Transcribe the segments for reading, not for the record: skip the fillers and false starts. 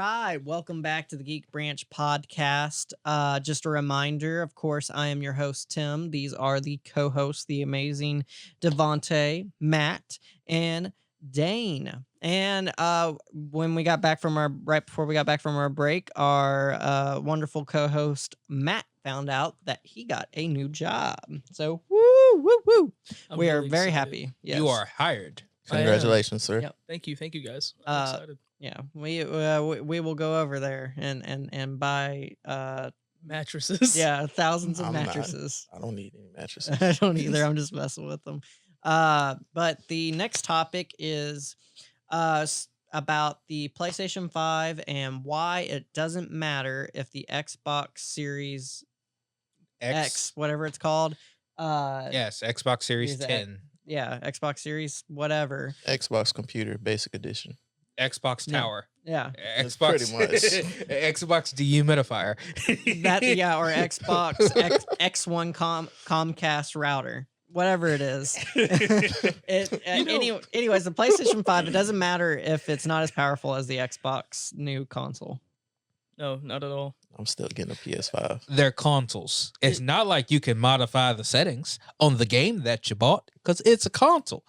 right. Welcome back to the Geek Branch podcast. Just a reminder, of course, I am your host, Tim. These are the co-hosts, the amazing Devonte, Matt, and Dane. And when we got back from right before we got back from our break, our wonderful co-host, Matt, found out that he got a new job. So, woo, woo, woo. We are really very excited. happy. Yes. You are hired. Congratulations, sir. Yep. Thank you, guys. I'm excited. Yeah, we will go over there and buy Mattresses. yeah, thousands of I'm not. mattresses. I don't need any mattresses. I don't either. I'm just messing with them. But the next topic is about the PlayStation 5 and why it doesn't matter if the Xbox Series X, whatever it's called. Yes, Xbox Series Series 10. Yeah, Xbox Series, whatever. Xbox Computer Basic Edition. Xbox No. Tower. Yeah. That's Xbox pretty much. Xbox dehumidifier. Or Xbox X1 Comcast router, whatever it is. Anyways, the PlayStation 5, it doesn't matter if it's not as powerful as the Xbox new console. No, not at all. I'm still getting a PS5. They're consoles. It's not like you can modify the settings on the game that you bought because it's a console.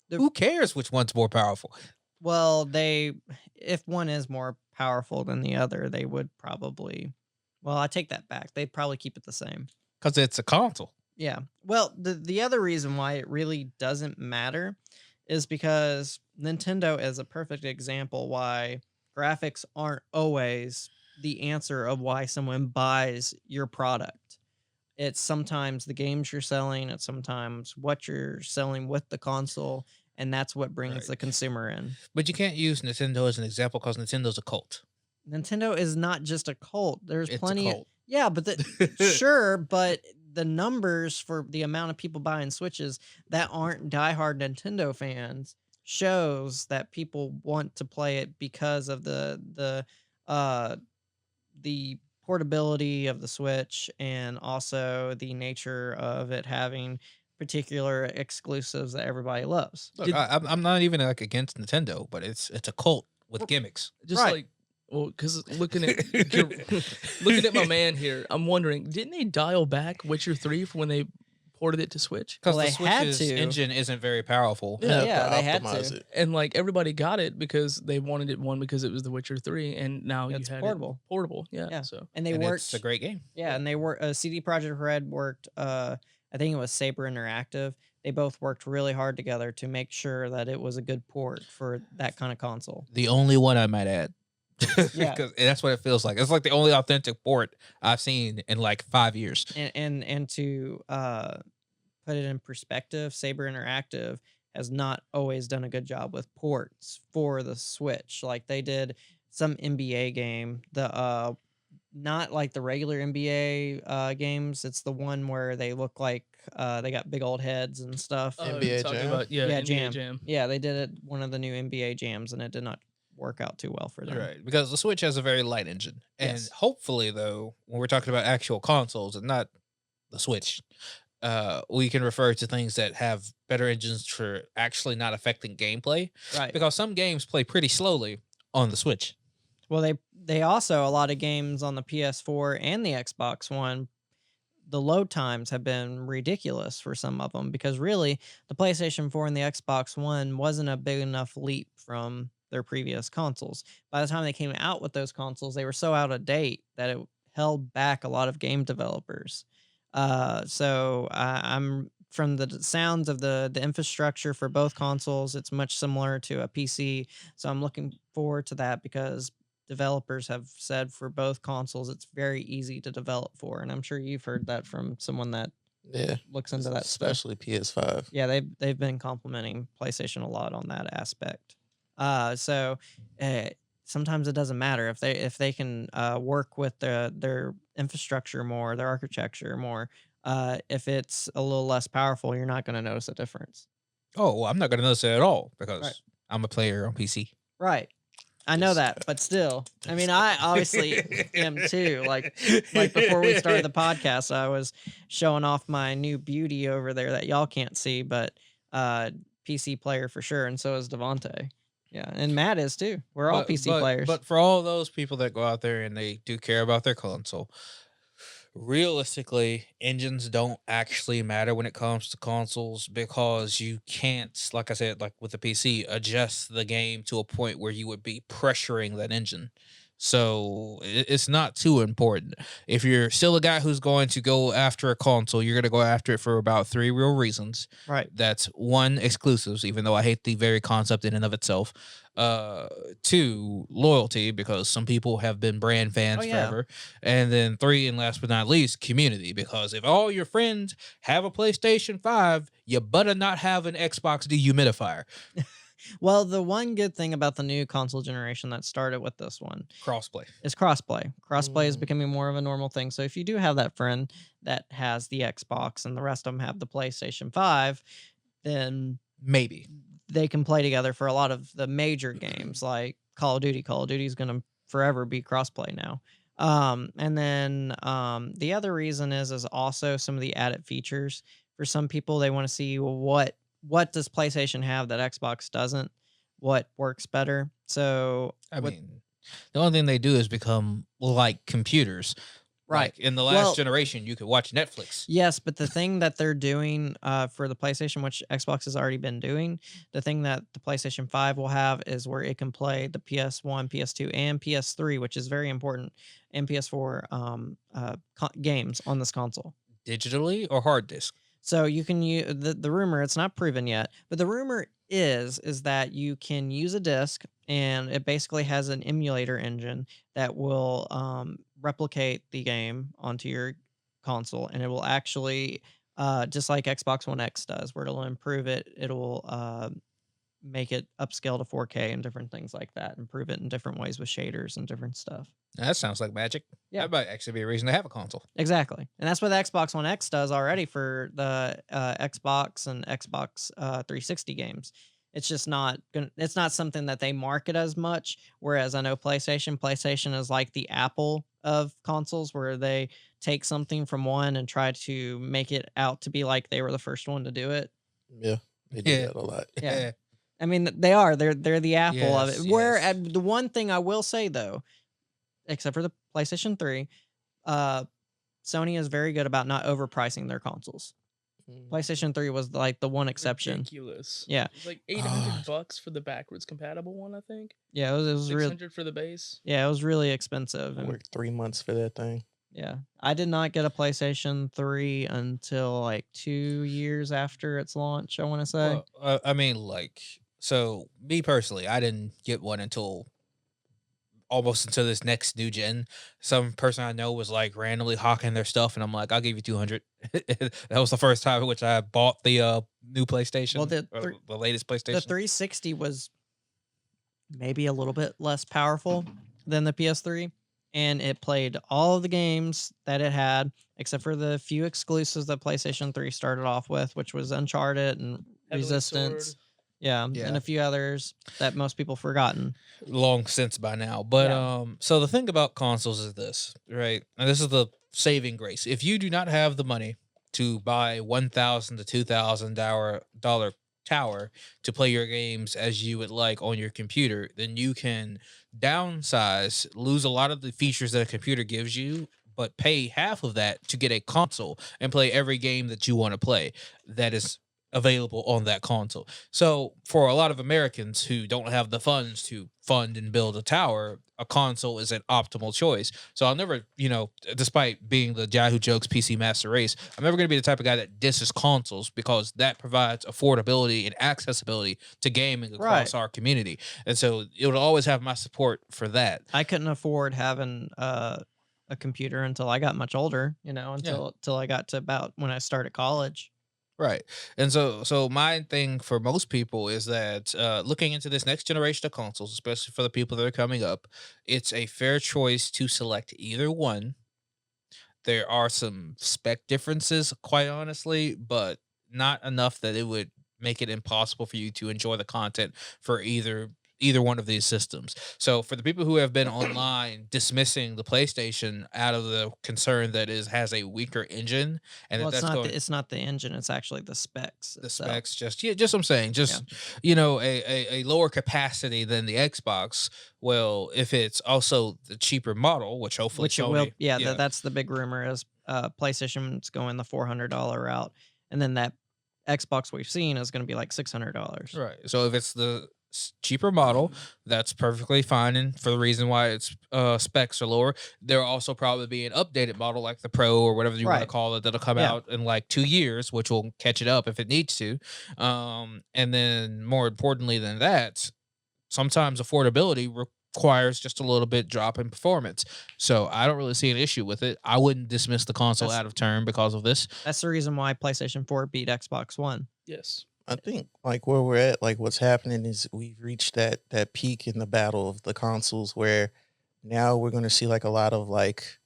Who cares which one's more powerful? Well, if one is more powerful than the other, they would probably. Well, I take that back. They'd probably keep it the same. Because it's a console. Yeah. Well, the other reason why it really doesn't matter is because Nintendo is a perfect example why graphics aren't always the answer of why someone buys your product. It's sometimes the games you're selling, it's sometimes what you're selling with the console, and that's what brings the consumer in. But you can't use Nintendo as an example because Nintendo's a cult. Nintendo is not just a cult. There's It's plenty a cult. Yeah, but sure, but the numbers for the amount of people buying Switches that aren't diehard Nintendo fans shows that people want to play it because of the portability of the Switch and also the nature of it having particular exclusives that everybody loves. Look, I'm not even like against Nintendo, but it's a cult with gimmicks. Just Right. like, well, because looking at my man here, I'm wondering, didn't they dial back Witcher 3 for when they ported it to Switch? Because Well, the they had Switch's to. engine isn't very powerful. Yeah, Yeah, they had optimize to. it. And like everybody got it because they wanted it because it was the Witcher 3, and now It's you had portable. it portable. Yeah. Yeah. So And they And worked. it's a great game. Yeah, and they were CD Projekt Red worked. I think it was Saber Interactive. They both worked really hard together to make sure that it was a good port for that kind of console. The only one I might add. Yeah. Because that's what it feels like. It's like the only authentic port I've seen in like 5 years. And to put it in perspective, Saber Interactive has not always done a good job with ports for the Switch. Like they did some NBA game, not like the regular NBA games. It's the one where they look like they got big old heads and stuff. NBA you're talking Jam? about, Yeah, NBA Jam. Yeah, they did it one of the new NBA jams, and it did not work out too well for them. Right. Because the Switch has a very light engine. And Yes. hopefully, though, when we're talking about actual consoles and not the Switch, we can refer to things that have better engines for actually not affecting gameplay. Right. Because some games play pretty slowly on the Switch. Well, they also, a lot of games on the PS4 and the Xbox One, the load times have been ridiculous for some of them because really the PlayStation 4 and the Xbox One wasn't a big enough leap from their previous consoles. By the time they came out with those consoles, they were so out of date that it held back a lot of game developers. So I'm from the sounds of the infrastructure for both consoles, it's much similar to a PC. So I'm looking forward to that because developers have said for both consoles it's very easy to develop for, and I'm sure you've heard that from someone that looks into that stuff. Especially PS5. Yeah, they've been complimenting PlayStation a lot on that aspect. Sometimes it doesn't matter if they can work with their infrastructure more, their architecture more. If it's a little less powerful, you're not going to notice a difference. Oh, well, I'm not going to notice it at all because Right. I'm a player on PC. Right. I know that, but still, I mean, I obviously am too. Like before we started the podcast, I was showing off my new beauty over there that y'all can't see, but PC player for sure, and so is Devonte. Yeah, and Matt is too. We're all PC players. But for all those people that go out there and they do care about their console, realistically, engines don't actually matter when it comes to consoles because you can't, like I said, like with the PC, adjust the game to a point where you would be pressuring that engine. So it's not too important. If you're still a guy who's going to go after a console, you're going to go after it for about three real reasons. Right. That's one, exclusives, even though I hate the very concept in and of itself. Uh, Two, loyalty, because some people have been brand fans Oh, yeah. forever. And then three, and last but not least, community, because if all your friends have a PlayStation 5, you better not have an Xbox dehumidifier. Well, the one good thing about the new console generation that started with this one Crossplay. is crossplay. Crossplay is Mm. becoming more of a normal thing. So if you do have that friend that has the Xbox and the rest of them have the PlayStation 5, then Maybe. they can play together for a lot of the major games like Call of Duty. Call of Duty is going to forever be crossplay now. And then the other reason is also some of the added features. For some people, they want to see, well, what does PlayStation have that Xbox doesn't? What works better? So I with- mean, the only thing they do is become like computers. right. Like in the last Well- generation, you could watch Netflix. Yes, but the thing that they're doing for the PlayStation, which Xbox has already been doing, the thing that the PlayStation 5 will have is where it can play the PS1, PS2, and PS3, which is very important, and PS4 games on this console. Digitally or hard disk? So you can use the rumor, it's not proven yet, but the rumor is that you can use a disc and it basically has an emulator engine that will replicate the game onto your console, and it will actually just like Xbox One X does, where it'll improve it, it'll make it upscale to 4K and different things like that, improve it in different ways with shaders and different stuff. That sounds like magic. Yeah. That might actually be a reason to have a console. Exactly. And that's what the Xbox One X does already for the Xbox and Xbox 360 games. It's just not it's not something that they market as much. Whereas I know PlayStation is like the Apple of consoles, where they take something from one and try to make it out to be like they were the first one to do it. Yeah, they do Yeah. that a lot. Yeah. I mean, they are. They're the Apple of Yes, it. Where yes. the one thing I will say though, except for the PlayStation 3, Sony is very good about not overpricing their consoles. Mm. PlayStation 3 was like the one exception. Ridiculous. Yeah. It's like $800 for the backwards compatible one, I think. Yeah, it was really 600 for the base. yeah, it was really expensive. I And worked 3 months for that thing. yeah, I did not get a PlayStation 3 until like 2 years after its launch, I want to say. Well, I mean, like, so me personally, I didn't get one until almost until this next new gen. Some person I know was like randomly hawking their stuff, and I'm like, I'll give you 200. That was the first time in which I bought the new PlayStation. Well, the or three- the latest PlayStation. The 360 was maybe a little bit less powerful than the PS3, and it played all of the games that it had, except for the few exclusives that PlayStation 3 started off with, which was Uncharted and Heavenly Resistance. Sword. Yeah, Yeah. and a few others that most people forgotten. Long since by now. But Yeah. so the thing about consoles is this, right? And this is the saving grace. If you do not have the money to buy $1,000 to $2,000 tower to play your games as you would like on your computer, then you can downsize, lose a lot of the features that a computer gives you, but pay half of that to get a console and play every game that you want to play that is available on that console. So for a lot of Americans who don't have the funds to fund and build a tower, a console is an optimal choice. So I'll never, despite being the guy who jokes PC master race, I'm never going to be the type of guy that disses consoles, because that provides affordability and accessibility to gaming across our community. And so it will always have my support for that. I couldn't afford having a computer until I got much older, until I got to about when I started college. Right. And so my thing for most people is that looking into this next generation of consoles, especially for the people that are coming up, it's a fair choice to select either one. There are some spec differences, quite honestly, but not enough that it would make it impossible for you to enjoy the content for either either one of these systems. So for the people who have been online dismissing the PlayStation out of the concern that has a weaker engine and Well, that that's going it's not the engine, it's actually the specs the itself. specs just what I'm saying, Yeah. just a lower capacity than the Xbox. Well, if it's also the cheaper model, which hopefully Which it Sony, will, yeah, that's the big rumor is PlayStation's going the $400 route, and then that Xbox we've seen is going to be like $600. right. So if it's the cheaper model, that's perfectly fine, and for the reason why its specs are lower, there'll also probably be an updated model like the Pro or whatever you want to Right. call it that'll come Yeah. out in like 2 years, which will catch it up if it needs to. And then more importantly than that, sometimes affordability requires just a little bit drop in performance. So I don't really see an issue with it. I wouldn't dismiss the console That's- out of turn because of this. That's the reason why PlayStation 4 beat Xbox One. Yes. I think like where we're at, like what's happening is we've reached that peak in the battle of the consoles where now we're going to see like a lot of like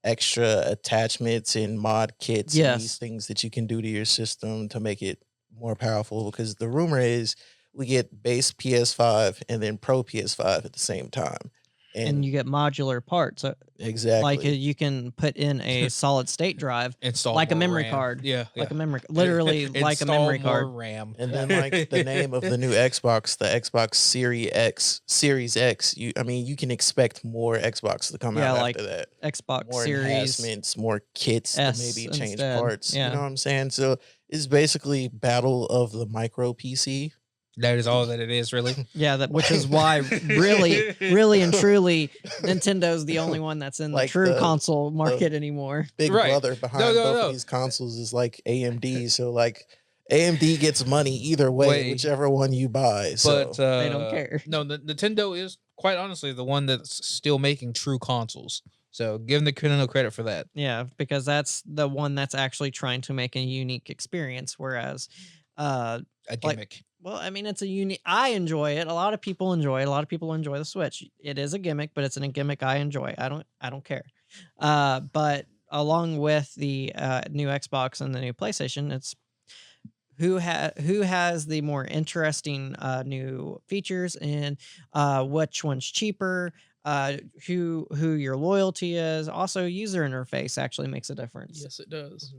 extra attachments and mod kits and these Yes. things that you can do to your system to make it more powerful. Because the rumor is we get base PS5 and then Pro PS5 at the same time, And you get modular parts. exactly Like you can put in a solid state drive, Install like a more memory RAM. card. Yeah, like yeah. a memory, literally like a Install memory more card. RAM. And then like the name of the new Xbox, the Xbox Series X, you can expect more Xbox to come Yeah, out like after that. Xbox More Series. enhancements, more kits to S maybe change instead. parts. Yeah. You know what I'm saying? So it's basically battle of the micro PC. That is all that it is, really. Yeah, which is why really and truly Nintendo's the only one that's in the Like true the- console market anymore. Big Right. brother behind No, both no. of these consoles is like AMD. So like AMD gets money either way, Wait. whichever one you buy. So But They don't care. No, Nintendo is quite honestly the one that's still making true consoles. So give them Nintendo credit for that. Yeah, because that's the one that's actually trying to make a unique experience, whereas A Like- gimmick. well, I mean, it's a unique. I enjoy it. A lot of people enjoy it. A lot of people enjoy the Switch. It is a gimmick, but it's a gimmick I enjoy. I don't care. But along with the new Xbox and the new PlayStation, it's who has the more interesting new features and which one's cheaper. Who your loyalty is. Also, user interface actually makes a difference. Yes, it does.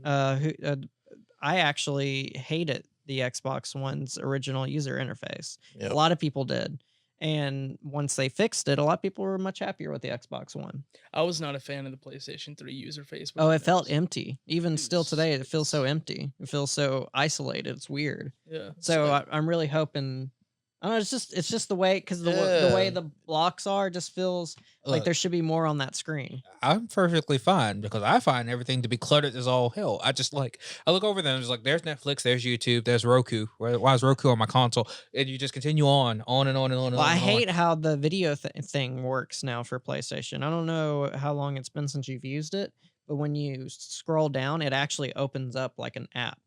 I actually hated the Xbox One's original user interface. Yep. A lot of people did. And once they fixed it, a lot of people were much happier with the Xbox One. I was not a fan of the PlayStation 3 user face. Oh, with it felt Windows. empty. Even still today, it feels so empty. It feels so isolated. It's weird. Yeah. So like- I'm really hoping. I don't know. It's just the way because the way Yeah. the blocks are just feels like Look, there should be more on that screen. I'm perfectly fine because I find everything to be cluttered as all hell. I look over them. It's like there's Netflix, there's YouTube, there's Roku. Why is Roku on my console? And you just continue on and on and on and Well, on. I and on. hate how the video thing works now for PlayStation. I don't know how long it's been since you've used it, but when you scroll down, it actually opens up like an app.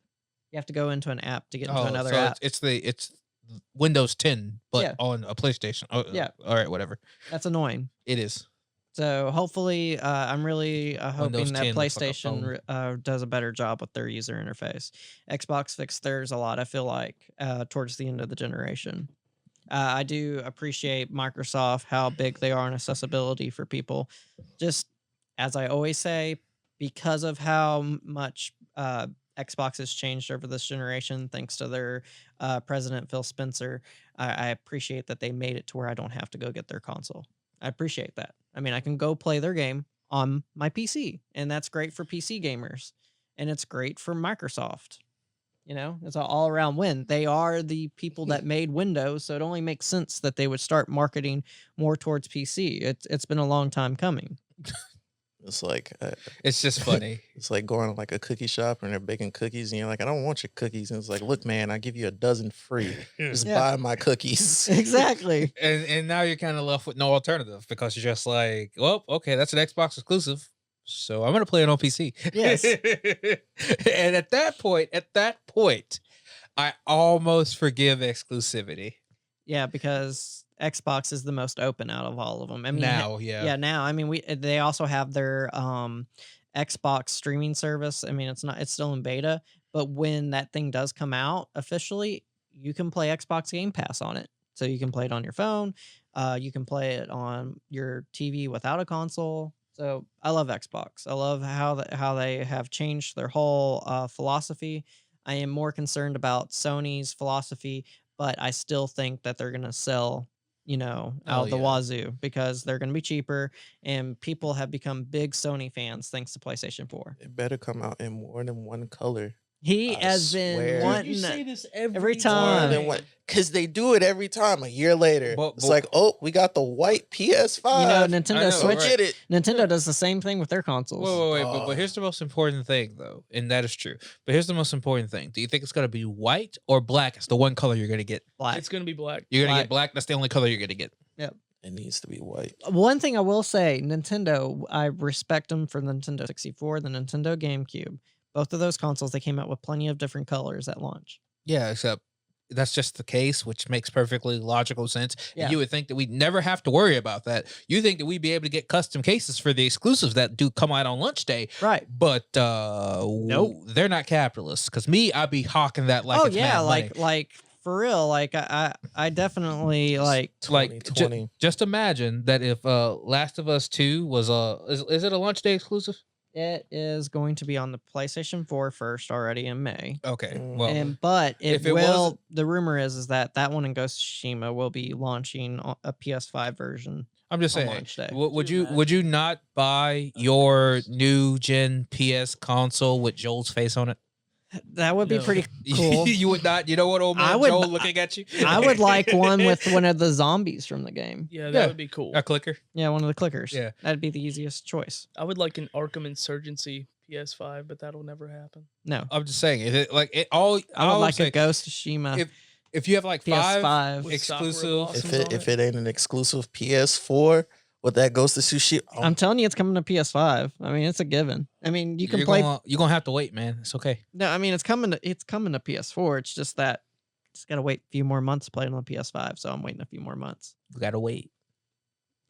You have to go into an app to get into another so app. it's Windows 10, but Yeah. on a PlayStation. Oh, Yeah. All right, whatever. That's annoying. It is. So hopefully, I'm really hoping Windows that 10 looks like a PlayStation does a better job with their user interface. Xbox fixed theirs a lot, I feel like, towards the end of the generation. I do appreciate Microsoft, how big they are in accessibility for people. Just as I always say, because of how much Xbox has changed over this generation, thanks to their president, Phil Spencer, I appreciate that they made it to where I don't have to go get their console. I appreciate that. I mean, I can go play their game on my PC, and that's great for PC gamers, and it's great for Microsoft. You know, it's an all-around win. They are the people that made Windows, so it only makes sense that they would start marketing more towards PC. It's been a long time coming. it's like It's just funny. it's like going to like a cookie shop and they're baking cookies and you're like, I don't want your cookies. And it's like, look, man, I give you a dozen free. Just Yeah. buy my cookies. Exactly. and now you're kind of left with no alternative because you're just like, well, okay, that's an Xbox exclusive, so I'm gonna play it on PC. Yes. And at that point, I almost forgive exclusivity. Yeah, because Xbox is the most open out of all of them. I mean, Now, yeah. now. I mean, they also have their Xbox streaming service. I mean, it's still in beta, but when that thing does come out officially, you can play Xbox Game Pass on it. so you can play it on your phone. You can play it on your TV without a console. So I love Xbox. I love how they have changed their whole philosophy. I am more concerned about Sony's philosophy, but I still think that they're gonna sell, Oh, out the yeah. wazoo because they're gonna be cheaper, and people have become big Sony fans thanks to PlayStation 4. It better come out in more than one color. He I has been swear. Dude, wanting you say this every every More time. than one, because they do it every time. A year later, But- it's but- like, oh, we got the white PS5. Nintendo I know, Go Switch. right. get it. Nintendo does the same thing with their Wait, consoles. wait, wait. But Oh. here's the most important thing, though, and that is true. But here's the most important thing. Do you think it's gonna be white or black? It's the one color you're gonna get. Black. It's gonna be black. You're gonna Black. get black. That's the only color you're gonna get. It needs to be white. One thing I will say, Nintendo, I respect them for the Nintendo 64, the Nintendo GameCube. Both of those consoles, they came out with plenty of different colors at launch. Yeah, except that's just the case, which makes perfectly logical sense. Yeah. And you would think that we'd never have to worry about that. You think that we'd be able to get custom cases for the exclusives that do come out on launch day, Right. but Nope. they're not capitalists. Because me, I'd be hawking that like Oh it's yeah, mad money. like for real. Like I definitely like. 2020. Just imagine that if Last of Us 2 was is it a launch day exclusive? It is going to be on the PlayStation 4 first already in May. Okay, Mm. well, But if it it will. wasn't- The rumor is that one and Ghost of Tsushima will be launching a PS5 version I'm just on saying. launch day. Would you you not buy your new gen PS console with Joel's face on it? That would be No. pretty cool. You would not. You know what, old man I would Joel bu- looking at you? I would like one with one of the zombies from the game. Yeah, that Yeah. would be cool. A clicker. Yeah, one of the clickers. Yeah. That'd be the easiest choice. I would like an Arkham Insurgency PS5, but that'll never happen. No. I'm just saying. Is it like it all? I would all like say, a Ghost of Tsushima if you have like five PS5. With Sakura exclusive. Blossoms If on it ain't an exclusive PS4 with that Ghost of Tsushima, I'm telling you, it's coming to PS5. I mean, it's a given. I mean, you can play. You're gonna have to wait, man. It's okay. No, I mean, it's coming to PS4. It's just that just gotta wait a few more months to play it on the PS5. So I'm waiting a few more months. You gotta wait.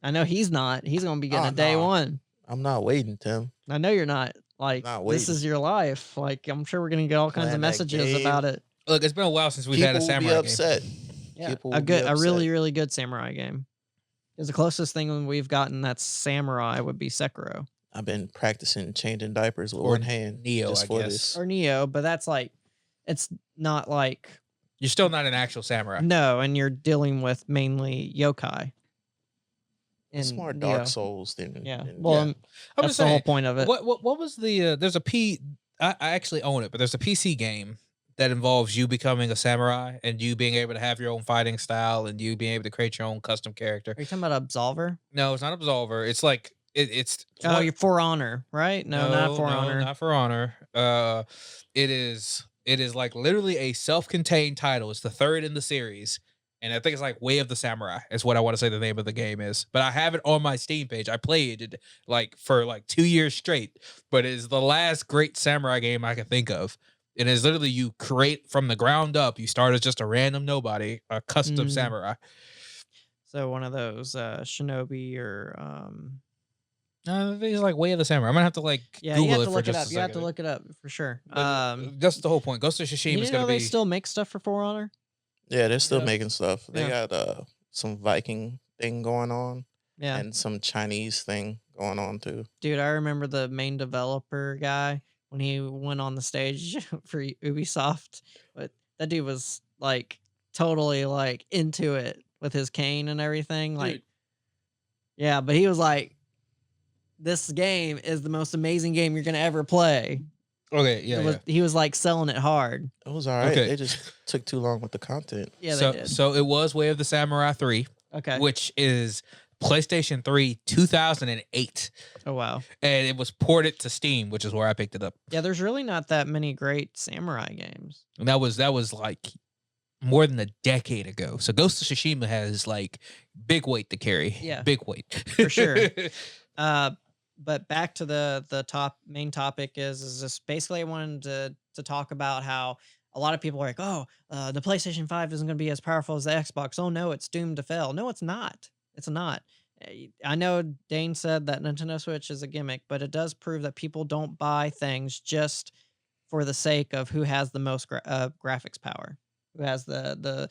I know he's not. He's gonna be getting Oh, a day no. one. I'm not waiting, Tim. I know you're not. Like Not this waiting. is your life. Like I'm sure we're gonna get all kinds of Playing that messages game. about it. Look, it's been a while since we've People had a will samurai be game. upset. Yeah, People a will be good, a really, upset. really good samurai game. Is the closest thing we've gotten that's samurai would be Sekiro I've been practicing changing diapers with Or one hand. Neo, just I for guess. this. or Neo, but that's like, it's not like You're still not an actual samurai. no, and you're dealing with mainly yokai. It's in more Neo. Dark Souls than. Yeah, than- well, I'm that's just the whole saying. point of it. What was the? There's a P. I actually own it, but there's a PC game that involves you becoming a samurai and you being able to have your own fighting style and you being able to create your own custom character. Are you talking about Absolver? No, it's not Absolver. It's like it's. Oh, what- you're For Honor, right? No, not For Honor. Not For Honor. It is like literally a self-contained title. It's the third in the series. And I think it's like Way of the Samurai is what I want to say the name of the game is. But I have it on my Steam page. I played it like for like 2 years straight. But it is the last great samurai game I can think of. It is literally you create from the ground up. You start as just a random nobody, a custom Mm. samurai. So one of those shinobi or I think it's like Way of the Samurai. I'm gonna have to like yeah, Google you have it to for look it just up. a You have to second. look it up for sure. But, that's the whole point. Ghost of Tsushima You is know gonna they be. still make stuff for For Honor? Yeah, they're still Yeah. making stuff. They Yeah. got some Viking thing going on Yeah. and some Chinese thing going on too. Dude, I remember the main developer guy when he went on the stage for Ubisoft. But that dude was like totally like into it with his cane and everything. Like, Dude. yeah, but he was like, "This game is the most amazing game you're gonna ever play." Okay, yeah, He was like selling it hard. It was all right. Okay. They just took too long with the content. Yeah, so they did. so it was Way of the Samurai 3, Okay. which is PlayStation 3 2008, Oh wow. and it was ported to Steam, which is where I picked it up. Yeah, there's really not that many great samurai games. And that was like more than a decade ago. So Ghost of Tsushima has like big weight to carry. Yeah. Big weight. For sure. But back to the main topic is just basically I wanted to talk about how a lot of people are like, oh, the PlayStation 5 isn't going to be as powerful as the Xbox. Oh no, it's doomed to fail. No, it's not. It's not. I know Dane said that Nintendo Switch is a gimmick, but it does prove that people don't buy things just for the sake of who has the most graphics power, who has the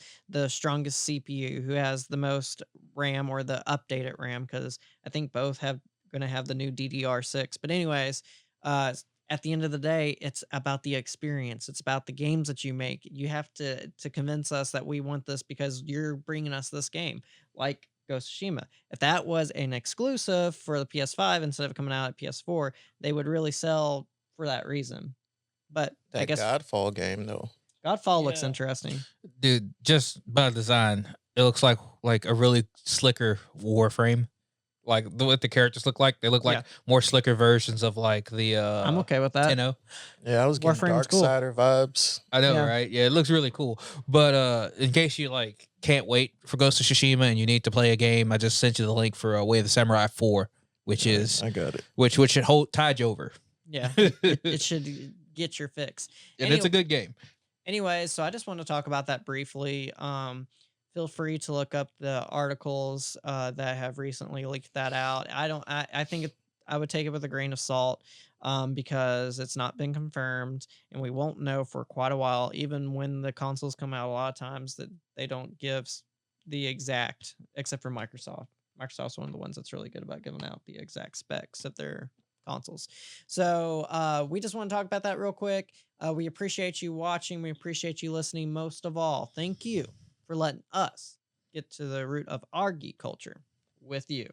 strongest CPU, who has the most RAM or the updated RAM, because I think both have going to have the new DDR6. But anyways, at the end of the day, it's about the experience. It's about the games that you make. You have to convince us that we want this because you're bringing us this game, like Ghost of Tsushima. If that was an exclusive for the PS5 instead of coming out at PS4, they would really sell for that reason. But I That guess Godfall game though. Godfall looks Yeah. interesting. Dude, just by design, it looks like a really slicker Warframe. Like what the characters look like, they look like Yeah. more slicker versions of like the I'm okay with that. Tenno. Yeah, I was getting Warframe's cool. Darksider vibes. I know, Yeah. right? Yeah, it looks really cool. But in case you like can't wait for Ghost of Tsushima and you need to play a game, I just sent you the link for Way of the Samurai 4, which All right, is I got it. which should tide you over. Yeah, it should get your fix. And it's a good game. Anyways, so I just want to talk about that briefly. Feel free to look up the articles that have recently leaked that out. I think I would take it with a grain of salt because it's not been confirmed, and we won't know for quite a while. Even when the consoles come out, a lot of times that they don't give the exact, except for Microsoft. Microsoft's one of the ones that's really good about giving out the exact specs of their consoles. So we just want to talk about that real quick. We appreciate you watching. We appreciate you listening. Most of all, thank you for letting us get to the root of our geek culture with you.